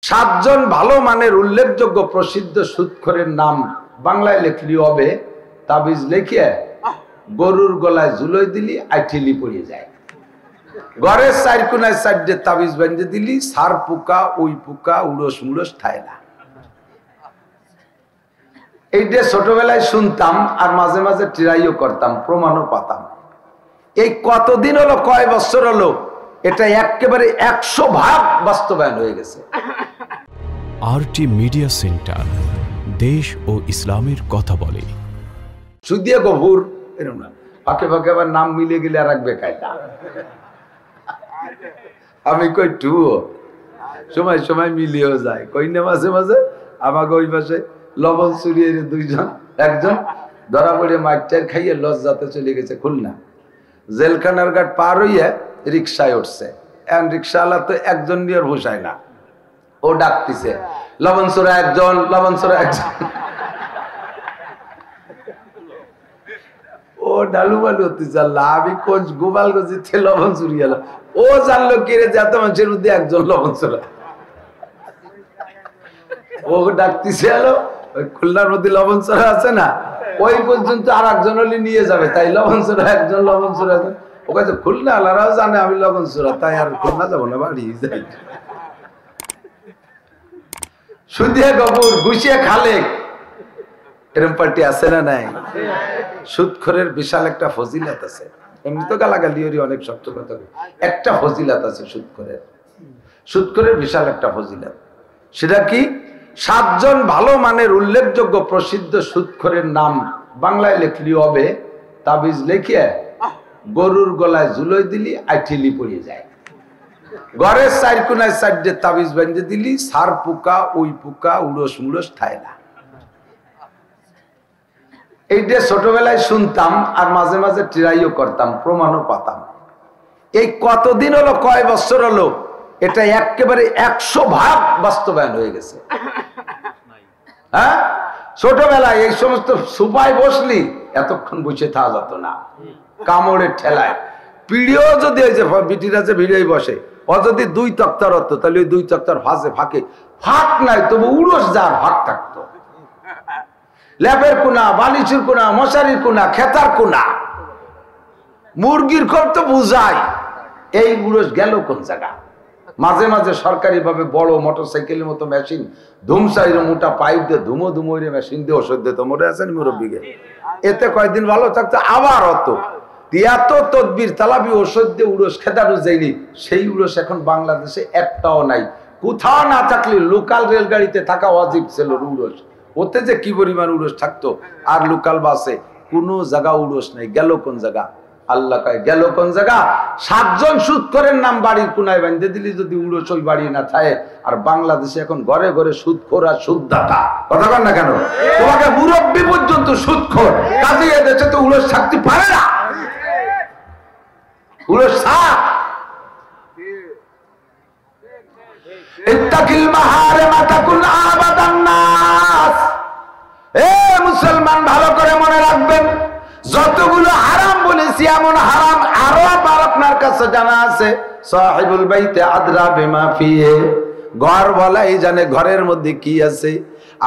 সাতজন ভালো মানের উল্লেখযোগ্য প্রসিদ্ধ সুদখোরের নাম বাংলায় লিখলি হবে, তাবিজ লিখে গরুর গলায় ঝুলই দিলি আইঠিলি পড়ে যায়। ঘরের চার কোনায় চারটে তাবিজ বেঁধে দিলি, সার পোকা ওই পোকা উড়স মুড়স খায় না। এইটা ছোটবেলায় শুনতাম আর মাঝে মাঝে ট্রাইও করতাম, প্রমাণও পাতাম। এই কতদিন হলো, কয় বছর হলো, এটা একেবারে 100% বাস্তবায়ন হয়ে গেছে। আরটি মিডিয়া সেন্টার, দেশ ও ইসলামের কথা বলে। সুদিয়া গফুর এরকম না, ফাঁকে ফাঁকে আবার নাম মিলে গেলে আর রাখবে কায়দা। আমি কই টুও সময় সময় মিলিয়েও যায়, কই না মাঝে মাঝে। আমাকে ওই পাশে লবণ চুরিয়ে দুইজন, একজন ধরা পড়ে মাইকটার খাইয়ে লজ্জাতে চলে গেছে খুলনা। জেলখানার ঘাট পার হইয়ে রিক্সায় উঠছে। এখন রিক্সাওয়ালা তো একজন নিয়ে বসায় না, ও ডাকতেছে লবণ চোরা একজন, লবণ চোরা একজন। ও ডালু বালু হতে চাল্লা, আমি কোন গোপাল গজিতে লবণ চুরি এলাম। ও জানলো কি রে, যে এত মানুষের মধ্যে একজন লবণ চোরা। ও ডাকতেছে এলো, ওই খুলনার মধ্যে লবণ চোরা আছে না, ওই পর্যন্ত আর একজন হলে নিয়ে যাবে, তাই লবণ চোরা একজন, লবণ চোরা একজন। ও কাছে খুলনা আলারাও জানে আমি লবণ চোরা, তাই আর খুলনা যাবো না, বাড়ি যাই। সুদিয়া গফুর, ঘুষিয়া খালেক, এরম পার্টি আছে না নাই? সুদখোরের বিশাল একটা ফজিলত আছে। এমনি তো গালাগালি অনেক শক্ত কথা, একটা ফজিলত আছে সুদখোরের। সুদখোরের বিশাল একটা ফজিলত, সেটা কি? সাতজন ভালো মানের উল্লেখযোগ্য প্রসিদ্ধ সুদখোরের নাম বাংলায় লিখলি হবে, তাবিজ লিখে গরুর গলায় ঝুলই দিলি আইঠিলি পড়ে যায়। ঘরের চার কোনায় চারটে তাবিজ বেঁধে দিলি, সার পোকা ওই পোকা উড়স মুড়স খায় না। এইটা ছোটবেলায় শুনতাম আর মাঝে মাঝে ট্রাইও করতাম, প্রমাণও পাতাম। এই কতদিন হলো, কয় বছর হলো, এটা একেবারে 100% বাস্তবায়ন হয়ে গেছে। হ্যাঁ, ছোটবেলায় এই সমস্ত সুপায় বসলি এতক্ষণ বসে থাকা যেত না, কামড়ের ঠেলায়। পিড়িও যদি ওই যে বিটিরা যে ভিড়েই বসে, ও যদি 2 তক্তার হতো, তাহলে ওই 2 তক্তার ফাঁকে ফাঁক নাই, তবু উড়স যার ভাগ থাকতো। ল্যাপের কোনা, বালিশের কোনা, মশারির কোনা, খেতার কোনা, মুরগির খোল তো বুঝাই, এই উড়স গেল কোন জায়গা? মাঝে মাঝে সরকারি ভাবে বড় মোটরসাইকেলের মতো মেশিন, ধুমসাইর মোটা পাইপ দিয়ে ধুমো ধুমো মেশিন দিয়ে ওষুধ দিত, মনে আছেন মুরব্বীকে? এতে কয়েকদিন ভালো থাকতো, আবার হতো। এত তদবির তালাবি ওষুধ দিয়ে উড়স খেদানো যায়নি, সেই উড়স এখন বাংলাদেশে একটাও নাই। কোথাও না থাকলে লোকাল রেলগাড়িতে থাকা ওয়াজিব ছিল উড়স, ওতে যে কি পরিমাণ উড়স থাকতো। আর লোকাল বাসে কোনো জায়গা উড়স নাই, গেল কোন জায়গা? আল্লাহ কয় গেল কোন জায়গা? সাতজন সুদখোরের নাম বাড়ির কোনায় বেঁধে দিলি যদি উড়স ওই বাড়ি না থাকে। আর বাংলাদেশে এখন ঘরে ঘরে সুদখোর আর সুদদাতা, কথা কন না কেন? তোমাকে মুরব্বী পর্যন্ত সুদখোর, কাজে এদেশে তো উড়স থাকতে পারে না। উড়স সাপ। ইত্তাকিল মাহারিমা তাকুন আবাদান নাস। এ মুসলমান, ভালো করে মনে রাখবেন, যতগুলো হারাম বলেছি এমন হারাম আরো আবার আপনার কাছে জানা আছে। সাহিবুল বাইতে আদরা বিমা ফিহি, ঘর বলাই জানে ঘরের মধ্যে কি আছে।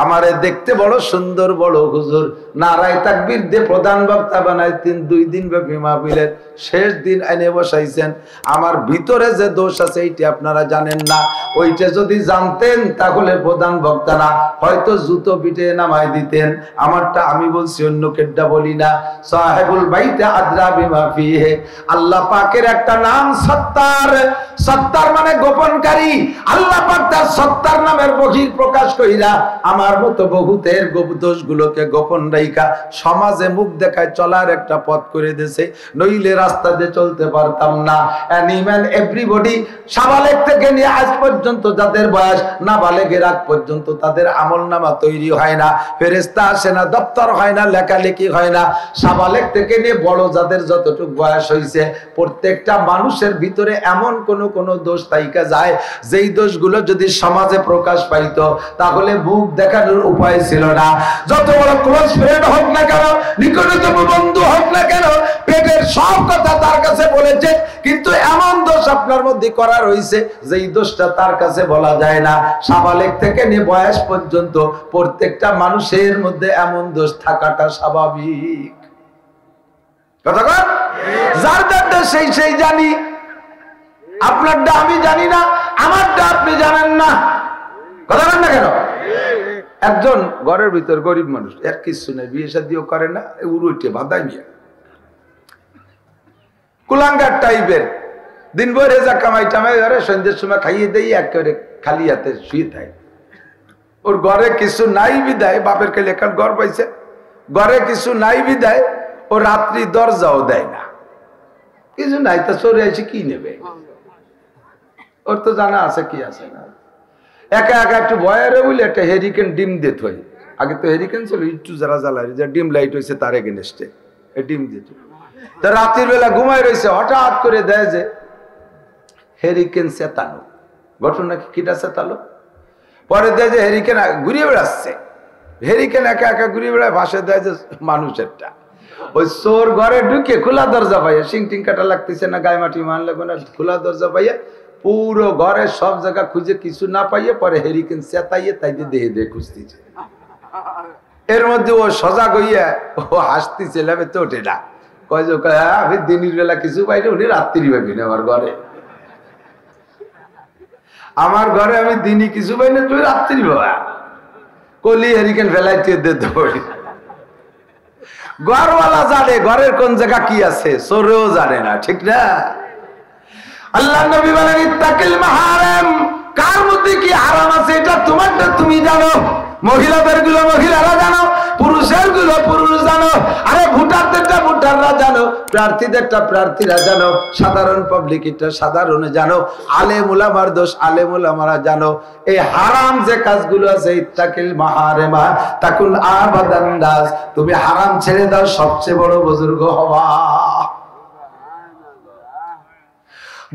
আমারে দেখতে বড় সুন্দর বড় হুজুর, নারায়ে তাকবীর দিয়ে প্রধান বক্তা বানাইতেন, 2 দিন ব্যাপী মাহফিলের শেষ দিন এনে বসাইছেন। আমার ভিতরে যে দোষ আছে এইটা আপনারা জানেন না, ওইটা যদি জানতেন তাহলে প্রধান বক্তা না, হয়তো জুতো পিঠে নামাই দিতেন। আমারটা আমি বলছি, অন্য কেডা বলি না। সাহিবুল বাইতে আদরা বিমা ফিহি, আল্লাহ পাকের একটা নাম সত্তার। সত্তার মানে গোপনকারী। আল্লাহ পাক তার সত্তার নামের বহির প্রকাশ কইরা আমার মতো বহুতের দোষগুলোকে গোপন রাইখা সমাজে মুখ দেখায় চলার একটা পথ করে দিয়েছে, নইলে রাস্তা দিয়ে চলতে পারতাম না। এনিম্যান এভরিবডি, সাবালেগ থেকে নিয়ে আজ পর্যন্ত যাদের বয়স নাবালেগের আগ পর্যন্ত তাদের আমলনামা তৈরি হয় না, ফেরেশতা আসে না, দপ্তর হয় না, লেখালেখি হয় না। সাবালেগ থেকে নিয়ে বড় যাদের যতটুকু বয়স হয়েছে, প্রত্যেকটা মানুষের ভিতরে এমন কোন দোষ থাইকা যায় যেই দোষগুলো যদি সমাজে প্রকাশ পাইত, তাহলে মুখ দেখানোর উপায় ছিল না। যত বড় ক্লোজ ফ্রেন্ড হোক না কেন, নিকটতম বন্ধু হোক না কেন, পেটের সব কথা তার কাছে বলেছে, কিন্তু এমন দোষ আপনার মধ্যে করা রয়েছে যেই দোষটা তার কাছে বলা যায় না। সাবালেক থেকে নিয়ে বয়স পর্যন্ত প্রত্যেকটা মানুষের মধ্যে এমন দোষ থাকাটা স্বাভাবিক। কথা কর, যার যারটা সেই সেই জানি। আপনারটা আমি জানি না, আমারটা আপনি জানেন না। কথা বলেন না কেন? একজন ঘরের ভিতর গরিব মানুষ, এক কিছু নেই, বিয়ে শাদিও করে না, উড়ুইটে বাঁধাই নিয়ে কুলাঙ্গার টাইপের, দিন ভর রেজা কামাই টামাই ঘরে, সন্ধ্যের সময় খাইয়ে দেই, একেবারে খালি হাতে শুয়ে থাকে। ওর ঘরে কিছু নাই বিদায়, বাপের খেলে এখন ঘর পাইছে, ঘরে কিছু নাই বিদায় ও রাত্রি দরজাও দেয় না। কিছু নাই তা চলে আসে কি নেবে, ওর তো জানা আছে কি আছে না। একা একা একটু ভয়ের বলে একটা হেরিকেন ডিম দিত হয়। আগে তো হেরিকেন ছিল একটু যারা জ্বালাই, যা ডিম লাইট হয়েছে তার এগেনস্টে ডিম দিত। তা রাত্রির বেলা ঘুমাই রয়েছে, হঠাৎ করে দেয় যে হেরিকেন চেতানো। ঘটনা কিটা চেতালো? পরে দেয় যে হেরিকেন ঘুরিয়ে বেড়াচ্ছে। হেরিকেন একা একা ঘুরিয়ে বেড়ায়, ভাসে দেয় যে মানুষেরটা। ওই চোর ঘরে ঢুকে খোলা দরজা পাইয়া, সিং টিং কাটা লাগতেছে না, গায়ে মাটি মান লাগবে না, খোলা দরজা পাইয়া পুরো ঘরে সব জায়গা খুঁজে কিছু না পাইয়ে পরে হেরিকেন চেতাইয়ে তাই দেহে দেহে খুঁজতেছে। এর মধ্যে ও সজাগ হইয়া ও হাসতেছে, লেবে তো ওঠে না, কয় যে আমি দিনের বেলা কিছু পাইনি, উনি রাত্রি পাবি না আমার ঘরে। আমার ঘরে আমি দিনই কিছু পাই না, তুই রাত্রি বাবা কলি হেরিকেন ফেলাইতে দিতে পারি। ঘরওয়ালা জানে ঘরের কোন জায়গা কি আছে, চোরেও জানে না, ঠিক না? আল্লাহ নবী বলেন ইত্তাকিল মাহারাম, কার মধ্যে কি হারাম আছে এটা তোমারটা তুমি জানো, মহিলাদের গুলো মহিলারা জানো, পুরুষের গুলো পুরুষ জানো, আরে ভোটারদেরটা ভোটাররা জানো, প্রার্থীদেরটা প্রার্থীরা জানো, সাধারণ পাবলিক এটা সাধারণ জানো, আলেম উলামার দোষ আলেম উলামারা জানো। এই হারাম যে কাজগুলো আছে, ইত্তাকিল মাহারামা তাকুন আবাদান নাস, তুমি হারাম ছেড়ে দাও, সবচেয়ে বড় বুজুর্গ হওয়া।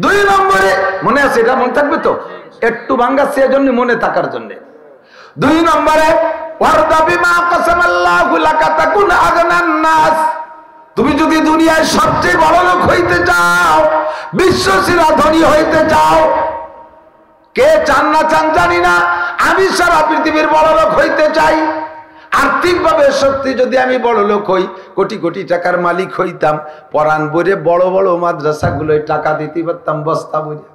2 নম্বরে মনে আছে, এটা মনে থাকবে তো, একটু ভাঙ্গাচ্ছে এজন্য মনে থাকার জন্য। 2 নম্বরে ওয়ারদা বিমা কাসামাল্লাহু লাকা তাকুন আগনান নাস, তুমি যদি দুনিয়ায় সবচেয়ে বড় লোক হইতে চাও, বিশ্বসেরা ধনী হইতে চাও, কে চান না চান জানি না, আমি সারা পৃথিবীর বড় লোক হইতে চাই। আর্থিকভাবে সত্যি যদি আমি বড় লোক হই, কোটি কোটি টাকার মালিক হইতাম, পরাণ বইরে বড় বড় মাদ্রাসাগুলোয় টাকা দিতে পারতাম, বস্তা বইরে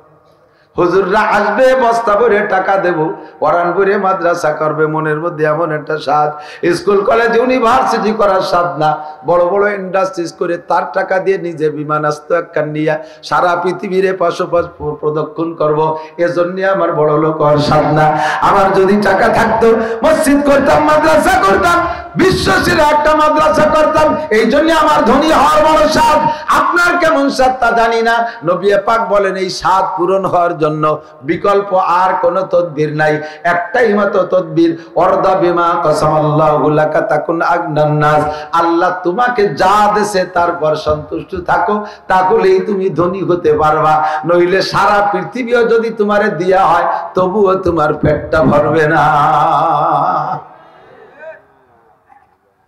হুজুররা আসবে, বস্তা ভরে টাকা দেব, পরাণ ভরে মাদ্রাসা করবে। মনের মধ্যে এমন একটা স্বাদ, স্কুল কলেজ ইউনিভার্সিটি করার স্বাদ না, বড় বড় ইন্ডাস্ট্রিজ করে তার টাকা দিয়ে নিজে বিমানাস্ত্র একখান নিয়ে সারা পৃথিবীর পাশাপাশ প্রদক্ষিণ করবো, এজন্য আমার বড় লোক হওয়ার স্বাদ না। আমার যদি টাকা থাকতো মসজিদ করতাম, মাদ্রাসা করতাম, বিশ্বসেরা একটা মাদ্রাসা করতাম, এই জন্য আমার ধনী হওয়ার বড় স্বাদ। আপনার কেমন স্বাদ তা জানি না। নবী পাক বলেন এই স্বাদ পূরণ হওয়ার জন্য বিকল্প আর কোন তদবির নাই, একটাই মাত্র তদবির, ওয়ারদা বিমা কাসামাল্লাহু লাকা তাকুন আগনান নাস, আল্লাহ তোমাকে যা দেশে তারপর সন্তুষ্ট থাকো, তাহলেই তুমি ধনী হতে পারবা। নইলে সারা পৃথিবীও যদি তোমারে দেয়া হয় তবুও তোমার পেটটা ভরবে না,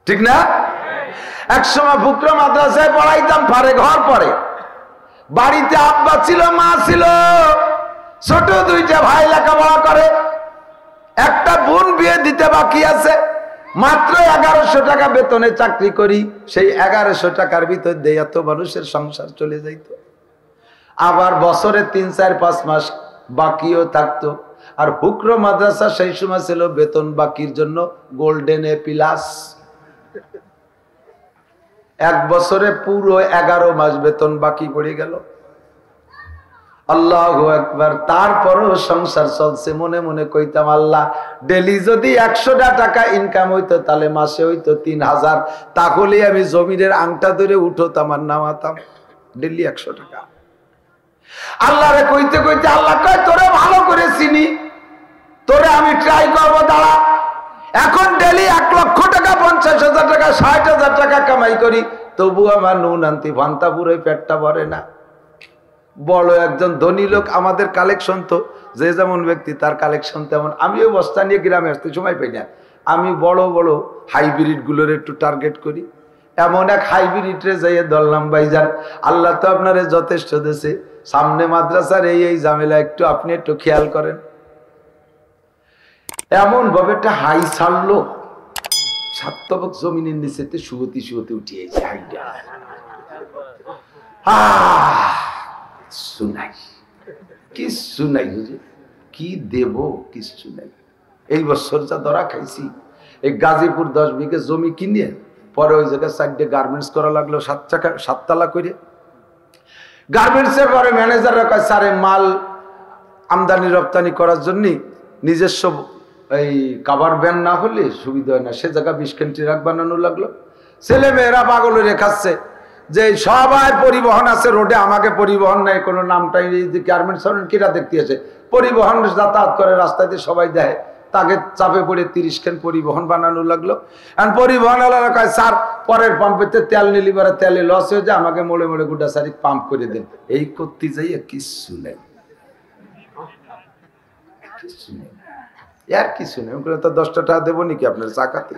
ঠিক না? একসময় ফুকরা মাদ্রাসায় পড়াইতাম, পারে ঘর পরে, বাড়িতে আব্বা ছিল, মা ছিল, ছোট 2টা ভাই লেখাপড়া করে, একটা বোন বিয়ে দিতে বাকি আছে, মাত্র 1100 টাকা বেতনে চাকরি করি, সেই 1100 টাকার ভিতর দিয়ে এত মানুষের সংসার চলে যাইত। আবার বছরে 3-4-5 মাস বাকিও থাকতো। আর ফুকরা মাদ্রাসা সেই সময় ছিল বেতন বাকির জন্য গোল্ডেন এ প্লাস, 1 বছরে পুরো 11 মাস বেতন বাকি পড়ে গেল। আল্লাহু আকবার। তারপরও সংসার চলছে। মনে মনে কইতাম, আল্লাহ ডেলি যদি 100 টাকা ইনকাম হইতো তাহলে মাসে হইতো 3000, তাহলে আমি জমিনের আংটা ধরে উঠোতাম আর নামাতাম, ডেলি 100 টাকা। আল্লাহরে কইতে কইতে আল্লাহ কয় তোরে ভালো করে চিনি, তোরে আমি ট্রাই করবো, দাঁড়া। এখন ডেলি 1 লক্ষ টাকা, 50,000 টাকা, 60,000 টাকা কামাই করি, তবু আমার নুন আনতি ভান্তা পুরো পেটটা ভরে না। বড় একজন ধনী লোক, আমাদের কালেকশন তো যে যেমন ব্যক্তি তার কালেকশন তেমন। আমিও বস্তা নিয়ে গ্রামে আসতে সময় পাই না, আমি বড় বড় হাইব্রিড গুলোর একটু টার্গেট করি। এমন এক হাইব্রিডে যাইয়ে ধরলাম, ভাইজান আল্লাহ তো আপনারে যথেষ্ট দিয়েছে, সামনে মাদ্রাসার এই ঝামেলা একটু আপনি একটু খেয়াল করেন। এমন ভাবে একটা হাই ছাড়লো, 7 তবক জমিনের নিচেতে শুভতি উঠিয়েছে হাইটা। শুনাই কিচ্ছু নাই হুজুর, কি দেব কিচ্ছু নাই। এই বছর যা ধরা খাইছি, এই গাজীপুর 10 বিঘে জমি কিনে পরে ওই জায়গায় 4টে গার্মেন্টস করা লাগলো, 7 তালা করে। গার্মেন্টসের পরে ম্যানেজাররা কয় স্যারে মাল আমদানি রপ্তানি করার জন্য নিজস্ব এই কাভার ভ্যান না হলে সুবিধা হয় না, সে জায়গা 20 কেন্টি ট্রাক বানানো লাগলো। ছেলে মেয়েরা পাগল রেখাচ্ছে যে সবাই পরিবহন আছে রোডে, আমাকে পরিবহন নাই, কোনো নামটাই গার্মেন্টস কিরা দেখতে আছে, পরিবহন যাতায়াত করে রাস্তা দিয়ে সবাই দেয়, তাকে চাপে পড়ে 30 খান পরিবহন বানানো লাগলো। আর পরিবহন কয় স্যার পরের পাম্পেতে তেল নিলি পরে তেলে লস হয়ে যায়, আমাকে মোড়ে মোড়ে গোটা সারি পাম্প করে দেন। এই করতে যাইয়া কিচ্ছু নেই, কিছু নেই, আর কিছু নেই। ওগুলো তো 10টা টাকা দেবো নাকি আপনার চাকাতে?